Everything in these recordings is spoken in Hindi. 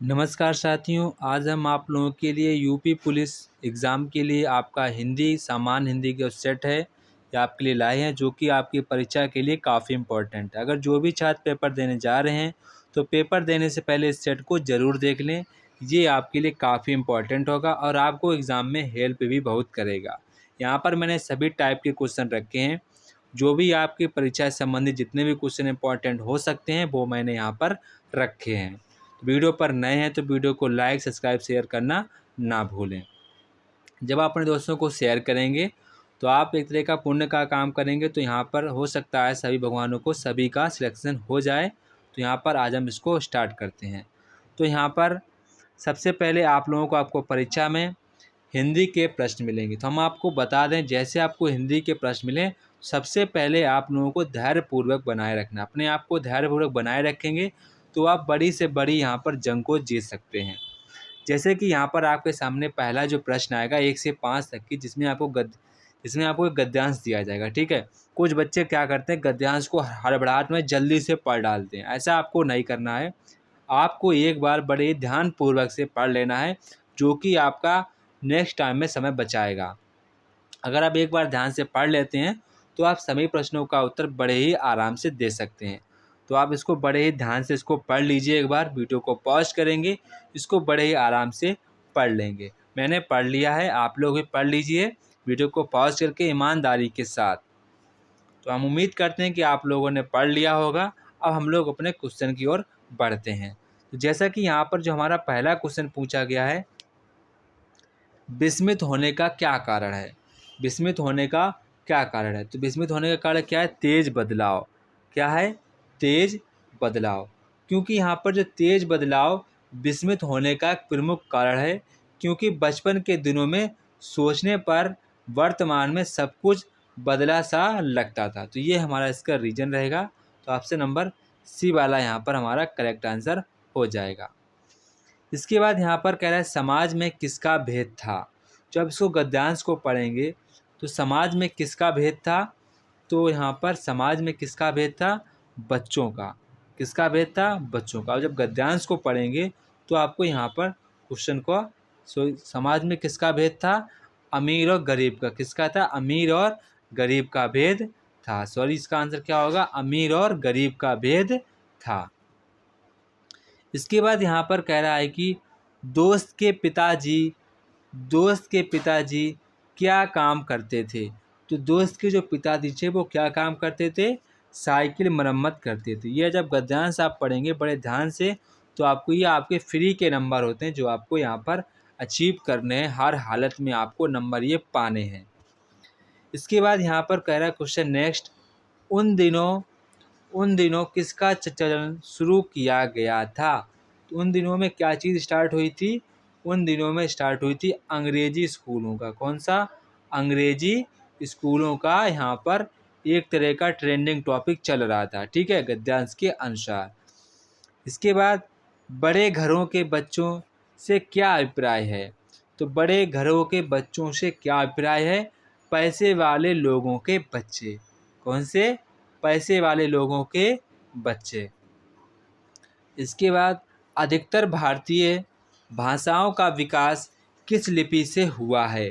नमस्कार साथियों, आज हम आप लोगों के लिए यूपी पुलिस एग्ज़ाम के लिए आपका हिंदी सामान्य हिंदी का सेट है, ये आपके लिए लाए हैं जो कि आपकी परीक्षा के लिए काफ़ी इम्पोर्टेंट है। अगर जो भी छात्र पेपर देने जा रहे हैं, तो पेपर देने से पहले इस सेट को ज़रूर देख लें। ये आपके लिए काफ़ी इम्पोर्टेंट होगा और आपको एग्ज़ाम में हेल्प भी बहुत करेगा। यहाँ पर मैंने सभी टाइप के क्वेश्चन रखे हैं, जो भी आपकी परीक्षा से संबंधित जितने भी क्वेश्चन इम्पोर्टेंट हो सकते हैं, वो मैंने यहाँ पर रखे हैं। वीडियो पर नए हैं तो वीडियो को लाइक सब्सक्राइब शेयर करना ना भूलें। जब आप अपने दोस्तों को शेयर करेंगे तो आप एक तरह का पुण्य का काम करेंगे, तो यहाँ पर हो सकता है सभी भगवानों को सभी का सिलेक्शन हो जाए। तो यहाँ पर आज हम इसको स्टार्ट करते हैं। तो यहाँ पर सबसे पहले आप लोगों को आपको परीक्षा में हिंदी के प्रश्न मिलेंगे। तो हम आपको बता दें, जैसे आपको हिंदी के प्रश्न मिलें, सबसे पहले आप लोगों को धैर्यपूर्वक बनाए रखना। अपने आप को धैर्यपूर्वक बनाए रखेंगे तो आप बड़ी से बड़ी यहाँ पर जंग को जीत सकते हैं। जैसे कि यहाँ पर आपके सामने पहला जो प्रश्न आएगा 1 से 5 तक की, जिसमें आपको एक गद्यांश दिया जाएगा, ठीक है। कुछ बच्चे क्या करते हैं, गद्यांश को हड़बड़ाहट में जल्दी से पढ़ डालते हैं। ऐसा आपको नहीं करना है। आपको एक बार बड़े ध्यानपूर्वक से पढ़ लेना है, जो कि आपका नेक्स्ट टाइम में समय बचाएगा। अगर आप एक बार ध्यान से पढ़ लेते हैं तो आप सभी प्रश्नों का उत्तर बड़े ही आराम से दे सकते हैं। तो आप इसको बड़े ही ध्यान से इसको पढ़ लीजिए। एक बार वीडियो को पॉज करेंगे, इसको बड़े ही आराम से पढ़ लेंगे। मैंने पढ़ लिया है, आप लोग भी पढ़ लीजिए वीडियो को पॉज करके ईमानदारी के साथ। तो हम उम्मीद करते हैं कि आप लोगों ने पढ़ लिया होगा। अब हम लोग अपने क्वेश्चन की ओर बढ़ते हैं। तो जैसा कि यहाँ पर जो हमारा पहला क्वेश्चन पूछा गया है, विस्मित होने का क्या कारण है। विस्मित होने का क्या कारण है? तो विस्मित होने का कारण क्या है? तेज बदलाव। क्या है? तेज बदलाव। क्योंकि यहाँ पर जो तेज बदलाव विस्मित होने का एक प्रमुख कारण है, क्योंकि बचपन के दिनों में सोचने पर वर्तमान में सब कुछ बदला सा लगता था। तो ये हमारा इसका रीज़न रहेगा। तो ऑप्शन नंबर सी वाला यहाँ पर हमारा करेक्ट आंसर हो जाएगा। इसके बाद यहाँ पर कह रहा है समाज में किसका भेद था। जब इसको गद्यांश को पढ़ेंगे तो समाज में किसका भेद था, तो यहाँ पर समाज में किसका भेद था, बच्चों का। किसका भेद था, बच्चों का। और जब गद्यांश को पढ़ेंगे तो आपको यहाँ पर क्वेश्चन को समाज में किसका भेद था, अमीर और गरीब का। किसका था, अमीर और गरीब का भेद था। सॉरी, इसका आंसर क्या होगा, अमीर और गरीब का भेद था। इसके बाद यहाँ पर कह रहा है कि दोस्त के पिताजी क्या काम करते थे। तो दोस्त के जो पिताजी थे वो क्या काम करते थे, साइकिल मरम्मत करते थे। ये जब गद्यांश आप पढ़ेंगे बड़े ध्यान से, तो आपको ये आपके फ्री के नंबर होते हैं, जो आपको यहाँ पर अचीव करने हैं। हर हालत में आपको नंबर ये पाने हैं। इसके बाद यहाँ पर कह रहा है क्वेश्चन नेक्स्ट, उन दिनों किसका चलन शुरू किया गया था। तो उन दिनों में क्या चीज़ स्टार्ट हुई थी, उन दिनों में स्टार्ट हुई थी अंग्रेजी स्कूलों का। कौन सा, अंग्रेजी स्कूलों का यहाँ पर एक तरह का ट्रेंडिंग टॉपिक चल रहा था, ठीक है, गद्यांश के अनुसार। इसके बाद बड़े घरों के बच्चों से क्या अभिप्राय है। तो बड़े घरों के बच्चों से क्या अभिप्राय है, पैसे वाले लोगों के बच्चे। कौन से, पैसे वाले लोगों के बच्चे। इसके बाद अधिकतर भारतीय भाषाओं का विकास किस लिपि से हुआ है।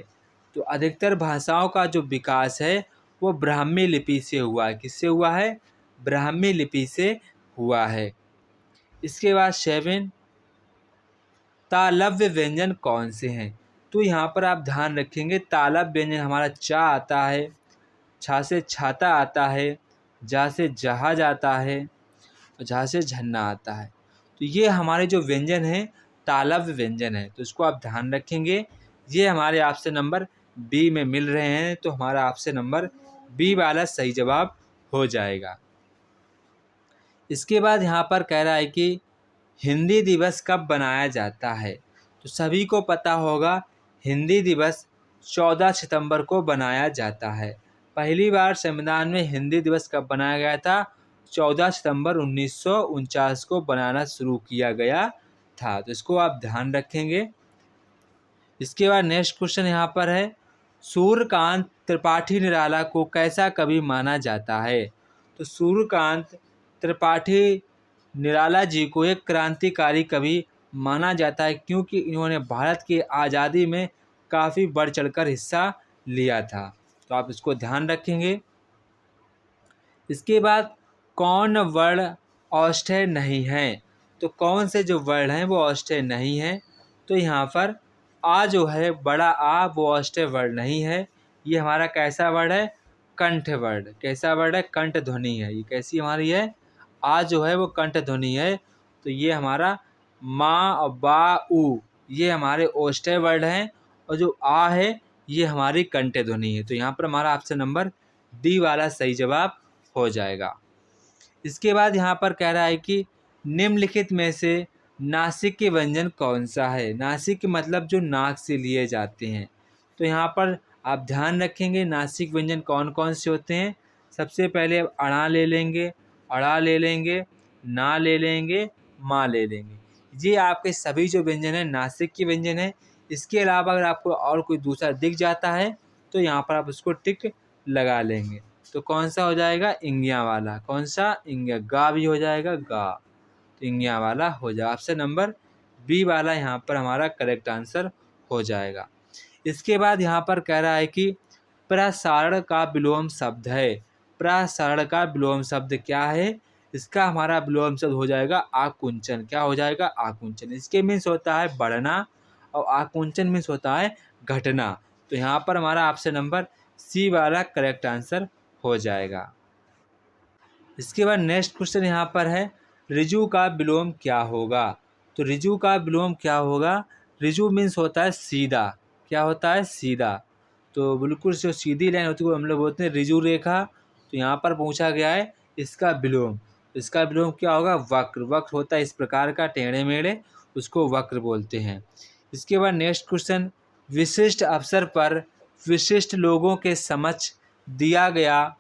तो अधिकतर भाषाओं का जो विकास है वो ब्राह्मी लिपि से हुआ है। किससे हुआ है, ब्राह्मी लिपि से हुआ है। इसके बाद 7, तालव्य व्यंजन कौन से हैं। तो यहाँ पर आप ध्यान रखेंगे, तालव्य व्यंजन हमारा चा आता है, छा से छाता आता है, जा से जहाज आता है, और जहाँ से झरना आता है। तो ये हमारे जो व्यंजन हैं तालव्य व्यंजन है। तो इसको आप ध्यान रखेंगे। ये हमारे ऑप्शन नंबर बी में मिल रहे हैं, तो हमारा ऑप्शन नंबर बी वाला सही जवाब हो जाएगा। इसके बाद यहाँ पर कह रहा है कि हिंदी दिवस कब बनाया जाता है। तो सभी को पता होगा, हिंदी दिवस 14 सितंबर को बनाया जाता है। पहली बार संविधान में हिंदी दिवस कब बनाया गया था, 14 सितंबर 1949 को बनाना शुरू किया गया था। तो इसको आप ध्यान रखेंगे। इसके बाद नेक्स्ट क्वेश्चन यहाँ पर है, सूर्यकांत त्रिपाठी निराला को कैसा कवि माना जाता है। तो सूर्यकांत त्रिपाठी निराला जी को एक क्रांतिकारी कवि माना जाता है क्योंकि इन्होंने भारत की आज़ादी में काफ़ी बढ़ चढ़कर हिस्सा लिया था। तो आप इसको ध्यान रखेंगे। इसके बाद कौन वर्ण औष्ठ्य नहीं है? तो कौन से जो वर्ण हैं वो औष्ठ्य नहीं हैं? तो यहाँ पर आ जो है, बड़ा आ, वो औष्ठ्य वर्ण नहीं है। ये हमारा कैसा वर्ण है? कंठ वर्ण। कैसा वर्ण है? कंठ ध्वनि है। ये कैसी हमारी है? आ जो है वो कंठ ध्वनि है। तो ये हमारा मा और बा उ ये हमारे औष्ठ्य वर्ण हैं, और जो आ है ये हमारी कंठ ध्वनि है। तो यहाँ पर हमारा ऑप्शन नंबर डी वाला सही जवाब हो जाएगा। इसके बाद यहाँ पर कह रहा है कि निम्नलिखित में से नासिक के व्यंजन कौन सा है? नासिक मतलब जो नाक से लिए जाते हैं। तो यहाँ पर आप ध्यान रखेंगे नासिक व्यंजन कौन कौन से होते हैं। सबसे पहले अड़ा ले लेंगे, अड़ा ले लेंगे, ना ले लेंगे, माँ ले लेंगे। ये आपके सभी जो व्यंजन है नासिक के व्यंजन है। इसके अलावा अगर आपको और कोई दूसरा दिख जाता है तो यहाँ पर आप उसको टिक लगा लेंगे। तो कौन सा हो जाएगा? इंगिया वाला। कौन सा? इंगिया। गा भी हो जाएगा, गा। तो इंगिया वाला हो जाएगा। ऑप्शन नंबर बी वाला यहाँ पर हमारा करेक्ट आंसर हो जाएगा। इसके बाद यहाँ पर कह रहा है कि प्रसारण का विलोम शब्द है। प्रसारण का विलोम शब्द क्या है? इसका हमारा विलोम शब्द हो जाएगा आकुंचन। क्या हो जाएगा? आकुंचन। इसके मीन्स होता है बढ़ना, और आकुंचन मीन्स होता है घटना। तो यहाँ पर हमारा ऑप्शन नंबर सी वाला करेक्ट आंसर हो जाएगा। इसके बाद नेक्स्ट क्वेश्चन यहाँ पर है, ऋजु का विलोम क्या होगा? तो ऋजु का विलोम क्या होगा? ऋजु मीन्स होता है सीधा। क्या होता है? सीधा। तो बिल्कुल जो सीधी लाइन होती है वो हम लोग बोलते हैं ऋजु रेखा। तो यहाँ पर पूछा गया है इसका विलोम। इसका विलोम क्या होगा? वक्र। वक्र होता है इस प्रकार का, टेढ़े मेढ़े, उसको वक्र बोलते हैं। इसके बाद नेक्स्ट क्वेश्चन, विशिष्ट अवसर पर विशिष्ट लोगों के समक्ष दिया गया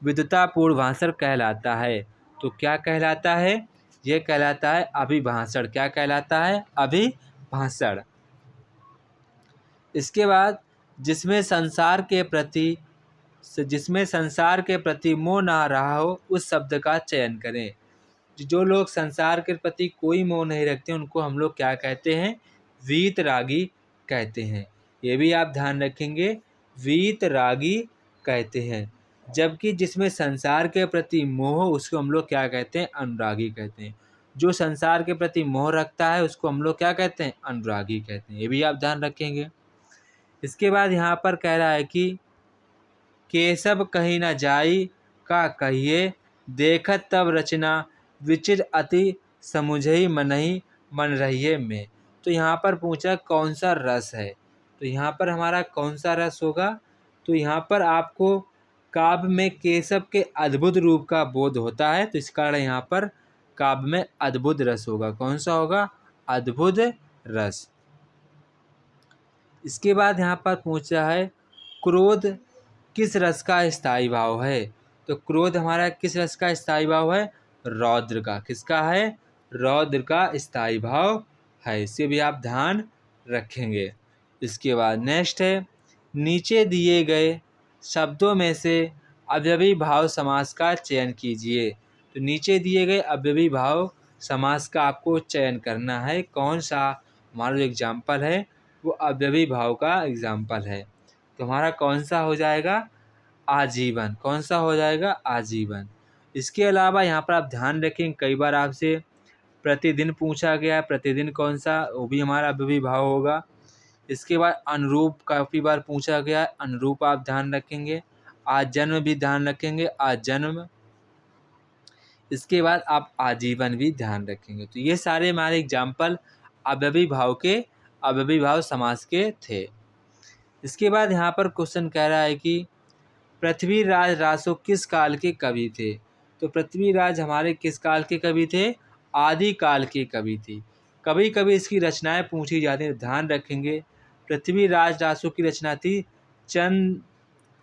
विद्वतापूर्ण भाषण कहलाता है। तो क्या कहलाता है? यह कहलाता है अभिभाषण। क्या कहलाता है? अभिभाषण। इसके बाद जिसमें संसार के प्रति मोह ना रहा हो उस शब्द का चयन करें। जो लोग संसार के प्रति कोई मोह नहीं रखते उनको हम लोग क्या कहते हैं? वीतरागी कहते हैं। ये भी आप ध्यान रखेंगे, वीतरागी कहते हैं। जबकि जिसमें संसार के प्रति मोह उसको हम लोग क्या कहते हैं? अनुरागी कहते हैं। जो संसार के प्रति मोह रखता है उसको हम लोग क्या कहते हैं? अनुरागी कहते हैं। ये भी आप ध्यान रखेंगे। इसके बाद यहाँ पर कह रहा है कि केशव कहीं न जाई का कहिए, देखत तब रचना विचिर अति समुझई मनहि मन रहिए में। तो यहाँ पर पूछा कौन सा रस है? तो यहाँ पर हमारा कौन सा रस होगा? तो यहाँ पर आपको काव्य में केशव के अद्भुत रूप का बोध होता है, तो इस कारण यहाँ पर काव्य में अद्भुत रस होगा। कौन सा होगा? अद्भुत रस। इसके बाद यहाँ पर पूछा है क्रोध किस रस का स्थायी भाव है? तो क्रोध हमारा किस रस का स्थायी भाव है? रौद्र का। किसका है? रौद्र का स्थायी भाव है। इसे भी आप ध्यान रखेंगे। इसके बाद नेक्स्ट है, नीचे दिए गए शब्दों में से अव्ययी भाव समास का चयन कीजिए। तो नीचे दिए गए अव्ययी भाव समास का आपको चयन करना है। कौन सा हमारा जो एग्जाम्पल है वो अव्ययी भाव का एग्जाम्पल है। तो हमारा कौन सा हो जाएगा? आजीवन। कौन सा हो जाएगा? आजीवन। इसके अलावा यहाँ पर आप ध्यान रखें, कई बार आपसे प्रतिदिन पूछा गया है। प्रतिदिन कौन सा? वो भी हमारा अव्ययी भाव होगा। इसके बाद अनुरूप काफ़ी बार पूछा गया है। अनुरूप आप ध्यान रखेंगे। आज जन्म भी ध्यान रखेंगे, आज जन्म। इसके बाद आप आजीवन भी ध्यान रखेंगे। तो ये सारे हमारे एग्जाम्पल अव्ययी भाव समास के थे। इसके बाद यहाँ पर क्वेश्चन कह रहा है कि पृथ्वीराज रासो किस काल के कवि थे? तो पृथ्वीराज हमारे किस काल के कवि थे? आदि काल के कवि थे। कभी कभी इसकी रचनाएं पूछी जाती हैं, ध्यान रखेंगे। पृथ्वीराज रासो की रचना थी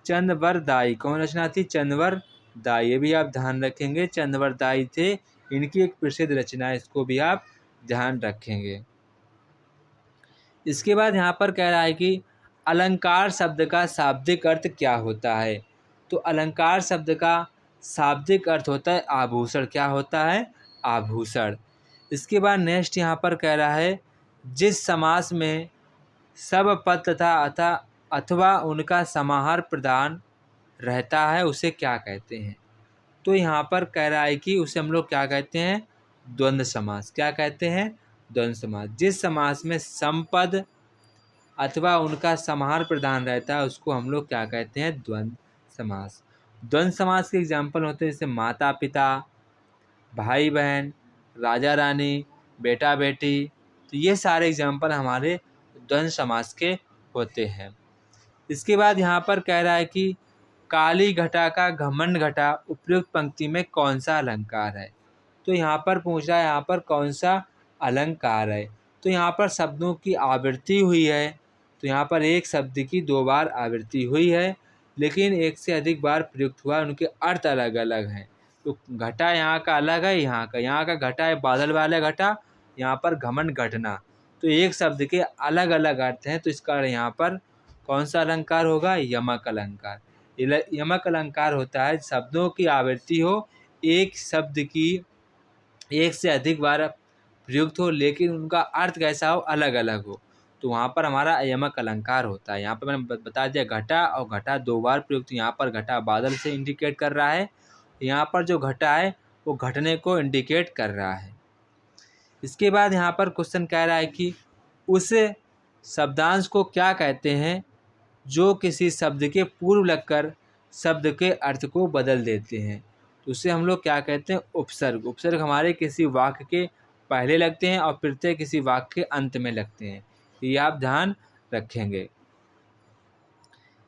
चंद्रवरदाई। कौन रचना थी? चंद्रवरदाई। ये भी आप ध्यान रखेंगे, चंद्रवरदाई थे। इनकी एक प्रसिद्ध रचना है, इसको भी आप ध्यान रखेंगे। इसके बाद यहाँ पर कह रहा है कि अलंकार शब्द का शाब्दिक अर्थ क्या होता है? तो अलंकार शब्द का शाब्दिक अर्थ होता है आभूषण। क्या होता है? आभूषण। इसके बाद नेक्स्ट यहाँ पर कह रहा है जिस समास में सब पद तथा अथवा उनका समाहार प्रधान रहता है उसे क्या कहते हैं। तो यहाँ पर कह रहा है कि उसे हम लोग क्या कहते हैं, द्वंद्व समास। क्या कहते हैं, द्वंद्व समास। जिस समास में समपद अथवा उनका समाहार प्रधान रहता है उसको हम लोग क्या कहते हैं, द्वंद्व समास। द्वंद्व समास के एग्जाम्पल होते हैं जैसे माता पिता, भाई बहन, राजा रानी, बेटा बेटी। तो ये सारे एग्जाम्पल हमारे द्वंद्व समास के होते हैं। इसके बाद यहाँ पर कह रहा है कि काली घटा का घमंड घटा उपयुक्त पंक्ति में कौन सा अलंकार है। तो यहाँ पर पूछ रहा है यहाँ पर कौन सा अलंकार है। तो यहाँ पर शब्दों की आवृत्ति हुई है। तो यहाँ पर एक शब्द की 2 बार आवृत्ति हुई है, लेकिन एक से अधिक बार प्रयुक्त हुआ, उनके अर्थ अलग अलग हैं। तो घटा यहाँ का अलग है, यहाँ का घटा है बादल वाला घटा, यहाँ पर घमंड घटना। तो एक शब्द के अलग अलग अर्थ हैं। तो इसका यहाँ पर कौन सा अलंकार होगा, यमक अलंकार। यमक अलंकार होता है शब्दों की आवृत्ति हो, एक शब्द की एक से अधिक बार प्रयुक्त हो, लेकिन उनका अर्थ कैसा हो, अलग अलग हो। तो वहाँ पर हमारा यमक अलंकार होता है। यहाँ पर मैंने बता दिया घटा, और घटा 2 बार प्रयुक्त। यहाँ पर घटा बादल से इंडिकेट कर रहा है, यहाँ पर जो घटा है वो घटने को इंडिकेट कर रहा है। इसके बाद यहाँ पर क्वेश्चन कह रहा है कि उस शब्दांश को क्या कहते हैं जो किसी शब्द के पूर्व लगकर शब्द के अर्थ को बदल देते हैं। तो उसे हम लोग क्या कहते हैं, उपसर्ग। उपसर्ग हमारे किसी वाक्य के पहले लगते हैं और प्रत्यय किसी वाक्य के अंत में लगते हैं। ये आप ध्यान रखेंगे।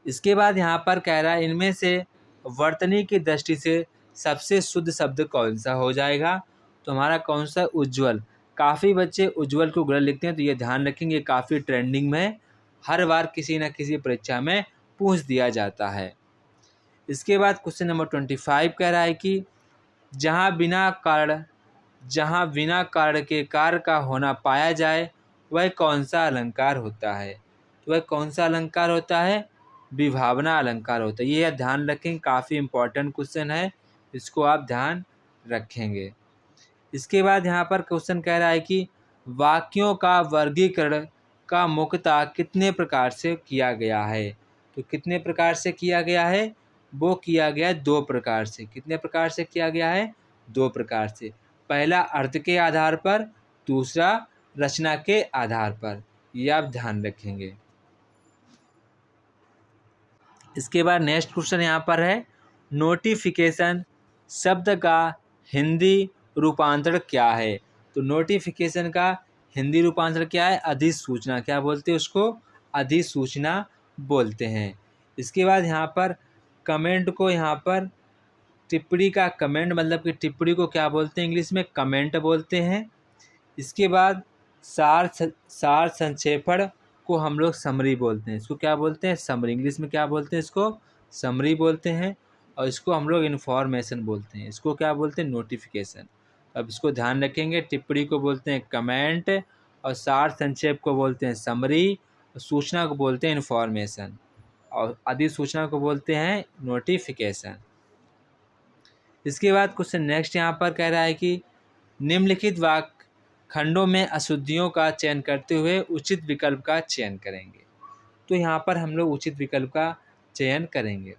इसके बाद यहाँ पर कह रहा है इनमें से वर्तनी की दृष्टि से सबसे शुद्ध शब्द कौन सा हो जाएगा। तो हमारा कौन सा, उज्ज्वल। काफ़ी बच्चे उज्ज्वल को गलत लिखते हैं, तो ये ध्यान रखेंगे, काफ़ी ट्रेंडिंग में हर बार किसी न किसी परीक्षा में पूछ दिया जाता है। इसके बाद क्वेश्चन नंबर 25 कह रहा है कि जहाँ बिना कारण के कार्य का होना पाया जाए वह कौन सा अलंकार होता है। तो वह कौन सा अलंकार होता है, विभावना अलंकार होता है। ये ध्यान रखें, काफ़ी इम्पोर्टेंट क्वेश्चन है, इसको आप ध्यान रखेंगे। इसके बाद यहाँ पर क्वेश्चन कह रहा है कि वाक्यों का वर्गीकरण का मुख्यतः कितने प्रकार से किया गया है। तो कितने प्रकार से किया गया है, वो किया गया 2 प्रकार से। कितने प्रकार से किया गया है, 2 प्रकार से। पहला अर्थ के आधार पर, दूसरा रचना के आधार पर। ये आप ध्यान रखेंगे। इसके बाद नेक्स्ट क्वेश्चन यहाँ पर है नोटिफिकेशन शब्द का हिंदी रूपांतरण क्या है। तो नोटिफिकेशन का हिंदी रूपांतरण क्या है, अधिसूचना। क्या बोलते हैं उसको, अधिसूचना बोलते हैं। इसके बाद यहाँ पर कमेंट को, यहाँ पर टिप्पणी का कमेंट मतलब कि टिप्पणी को क्या बोलते हैं, इंग्लिश में कमेंट बोलते हैं। इसके बाद सार संक्षेपण को हम लोग समरी बोलते हैं। इसको क्या बोलते हैं, समरी। इंग्लिश में क्या बोलते हैं, इसको समरी बोलते हैं। और इसको हम लोग इन्फॉर्मेशन बोलते हैं। इसको क्या बोलते हैं, नोटिफिकेशन। अब इसको ध्यान रखेंगे, टिप्पणी को बोलते हैं कमेंट, और सार संक्षेप को बोलते हैं समरी, और सूचना को बोलते हैं इन्फॉर्मेशन, और अधिसूचना को बोलते हैं नोटिफिकेशन। इसके बाद क्वेश्चन नेक्स्ट यहाँ पर कह रहा है कि निम्नलिखित वाक्य खंडों में अशुद्धियों का चयन करते हुए उचित विकल्प का चयन करेंगे। तो यहाँ पर हम लोग उचित विकल्प का चयन करेंगे।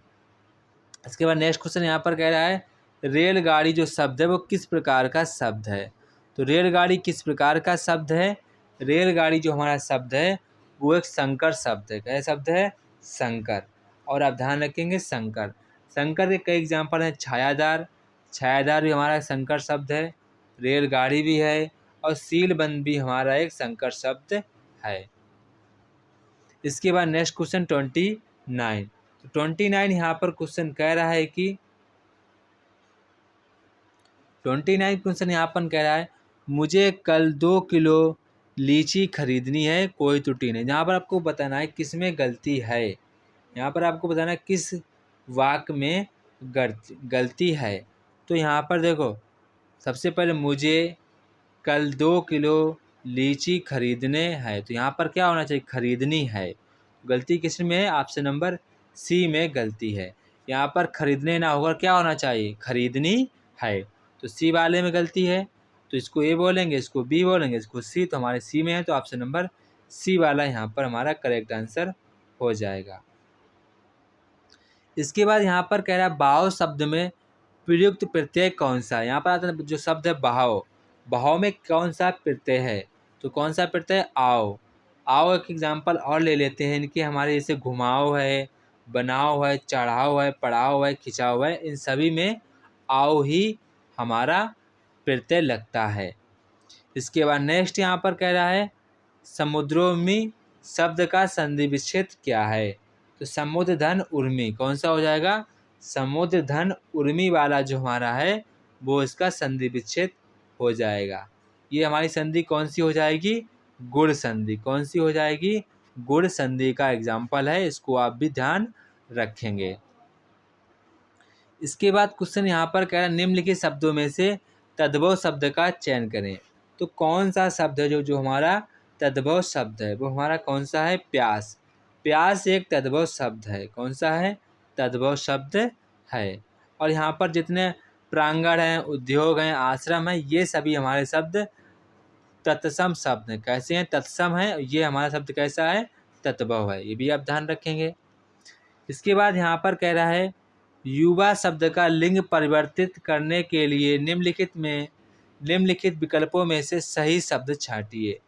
इसके बाद नेक्स्ट क्वेश्चन यहाँ पर कह रहा है रेलगाड़ी जो शब्द है वो किस प्रकार का शब्द है। तो रेलगाड़ी किस प्रकार का शब्द है, रेलगाड़ी जो हमारा शब्द है वो एक संकर शब्द है। क्या शब्द है, संकर। और आप ध्यान रखेंगे संकर। संकर के कई एग्जाम्पल हैं, छायादार। छायादार भी हमारा संकर शब्द है, रेलगाड़ी भी है, और सीलबंद भी हमारा एक संकर शब्द है। इसके बाद नेक्स्ट क्वेश्चन 29। तो 29 यहाँ पर क्वेश्चन कह रहा है कि 29 क्वेश्चन यहाँ पर कह रहा है मुझे कल 2 किलो लीची खरीदनी है, कोई त्रुटि नहीं। यहाँ पर आपको बताना है किस में गलती है। यहाँ पर आपको बताना है किस वाक्य में गलती है। तो यहाँ पर देखो, सबसे पहले मुझे कल 2 किलो लीची खरीदने है। तो यहाँ पर क्या होना चाहिए, खरीदनी है। गलती किस में है, ऑप्शन नंबर सी में गलती है। यहाँ पर खरीदने ना होकर क्या होना चाहिए, खरीदनी है। तो सी वाले में गलती है। तो इसको ए बोलेंगे, इसको बी बोलेंगे, इसको सी। तो हमारे सी में है, तो ऑप्शन नंबर सी वाला यहाँ पर हमारा करेक्ट आंसर हो जाएगा। इसके बाद यहाँ पर कह रहा है बहाव शब्द में प्रयुक्त प्रत्यय कौन सा है। यहाँ पर आता है जो शब्द है बहाव, बहाव में कौन सा प्रत्यय है, तो कौन सा प्रत्यय, आओ। आओ एक एग्जाम्पल और ले लेते हैं इनके, हमारे जैसे घुमाओ है, बनाओ है, चढ़ाओ है, पढ़ाओ है, खिंचाओ है, इन सभी में आओ ही हमारा प्रत्यय लगता है। इसके बाद नेक्स्ट यहाँ पर कह रहा है समुद्रोर्मी शब्द का संधि विच्छेद क्या है, तो समुद्र धन उर्मी कौन सा हो जाएगा, समुद्र धन उर्मी वाला जो हमारा है वो इसका संधि विच्छेद हो जाएगा। ये हमारी संधि कौन सी हो जाएगी, गुण संधि। कौन सी हो जाएगी, गुण संधि का एग्जाम्पल है, इसको आप भी ध्यान रखेंगे। इसके बाद क्वेश्चन यहाँ पर कह रहा है निम्नलिखित शब्दों में से तद्भव शब्द का चयन करें। तो कौन सा शब्द है जो हमारा तद्भव शब्द है, वो हमारा कौन सा है, प्यास। प्यास एक तद्भव शब्द है। कौन सा है, तद्भव शब्द है। और यहाँ पर जितने प्रांगण हैं, उद्योग हैं, आश्रम हैं, ये सभी हमारे शब्द तत्सम शब्द हैं। कैसे हैं, तत्सम है। ये हमारा शब्द कैसा है, तद्भव है। ये भी आप ध्यान रखेंगे। इसके बाद यहाँ पर कह रहा है युवा शब्द का लिंग परिवर्तित करने के लिए निम्नलिखित विकल्पों में से सही शब्द छांटिए।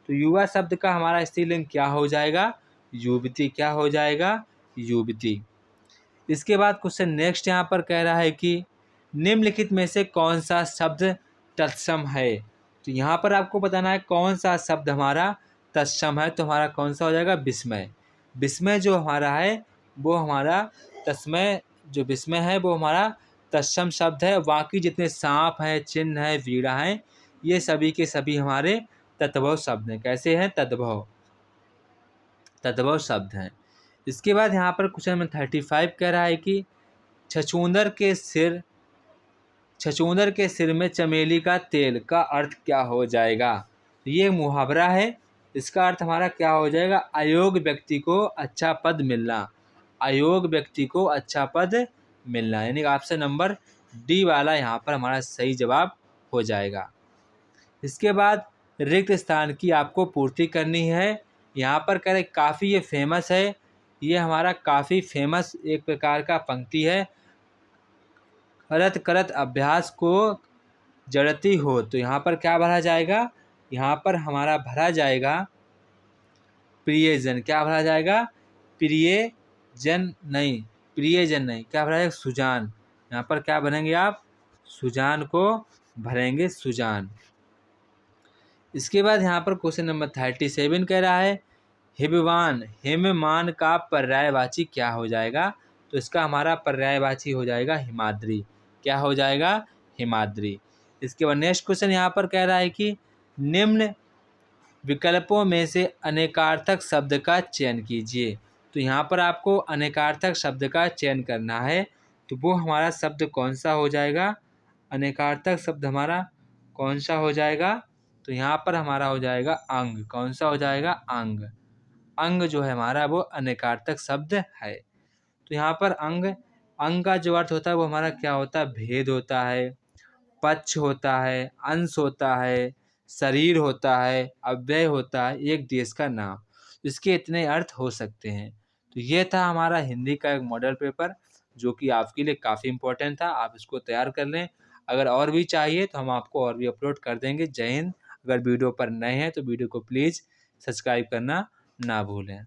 तो युवा शब्द का हमारा स्त्रीलिंग क्या हो जाएगा, युवती। क्या हो जाएगा, युवती। इसके बाद क्वेश्चन नेक्स्ट यहाँ पर कह रहा है कि निम्नलिखित में से कौन सा शब्द तत्सम है। तो यहाँ पर आपको बताना है कौन सा शब्द हमारा तत्सम है। तो हमारा कौन सा हो जाएगा, विस्मय। विस्मय जो हमारा है वो हमारा तस्मय, जो विस्मय है वो हमारा तत्सम शब्द है। बाकी जितने सांप हैं, चिन्ह है, वीणा है, ये सभी के सभी हमारे तद्भव शब्द हैं। कैसे हैं, तद्भव शब्द हैं। इसके बाद यहाँ पर क्वेश्चन नंबर 35 कह रहा है कि छछूंदर के सिर में चमेली का तेल का अर्थ क्या हो जाएगा। तो ये मुहावरा है। इसका अर्थ हमारा क्या हो जाएगा, अयोग्य व्यक्ति को अच्छा पद मिलना। अयोग्य व्यक्ति को अच्छा पद मिलना, यानी ऑप्शन नंबर डी वाला यहाँ पर हमारा सही जवाब हो जाएगा। इसके बाद रिक्त स्थान की आपको पूर्ति करनी है। यहाँ पर कह रहे काफ़ी ये फेमस है, ये हमारा काफ़ी फेमस एक प्रकार का पंक्ति है। करत करत अभ्यास को जड़ती हो। तो यहाँ पर क्या भरा जाएगा, यहाँ पर हमारा भरा जाएगा प्रियजन। क्या भरा जाएगा, प्रियजन नहीं, प्रियजन नहीं, क्या भरा जाएगा, सुजान। यहाँ पर क्या भरेंगे आप, सुजान को भरेंगे, सुजान। इसके बाद यहाँ पर क्वेश्चन नंबर 37 कह रहा है हिमवान, हिममान का पर्यायवाची क्या हो जाएगा। तो इसका हमारा पर्यायवाची हो जाएगा हिमाद्री। क्या हो जाएगा, हिमाद्री। इसके बाद नेक्स्ट क्वेश्चन यहाँ पर कह रहा है कि निम्न विकल्पों में से अनेकार्थक शब्द का चयन कीजिए। तो यहाँ पर आपको अनेकार्थक शब्द का चयन करना है। तो वो हमारा शब्द कौन सा हो जाएगा, अनेकार्थक शब्द हमारा कौन सा हो जाएगा। तो यहाँ पर हमारा हो जाएगा अंग। कौन सा हो जाएगा, अंग। अंग जो है हमारा वो अनेकार्थक शब्द है। तो यहाँ पर अंग का जो अर्थ होता है वो हमारा क्या होता है, भेद होता है, पक्ष होता है, अंश होता है, शरीर होता है, अव्यय होता है, एक देश का नाम। इसके इतने अर्थ हो सकते हैं। तो ये था हमारा हिंदी का एक मॉडल पेपर जो कि आपके लिए काफ़ी इम्पोर्टेंट था। आप इसको तैयार कर लें। अगर और भी चाहिए तो हम आपको और भी अपलोड कर देंगे। जय हिंद। अगर वीडियो पर नए हैं तो वीडियो को प्लीज़ सब्सक्राइब करना ना भूलें।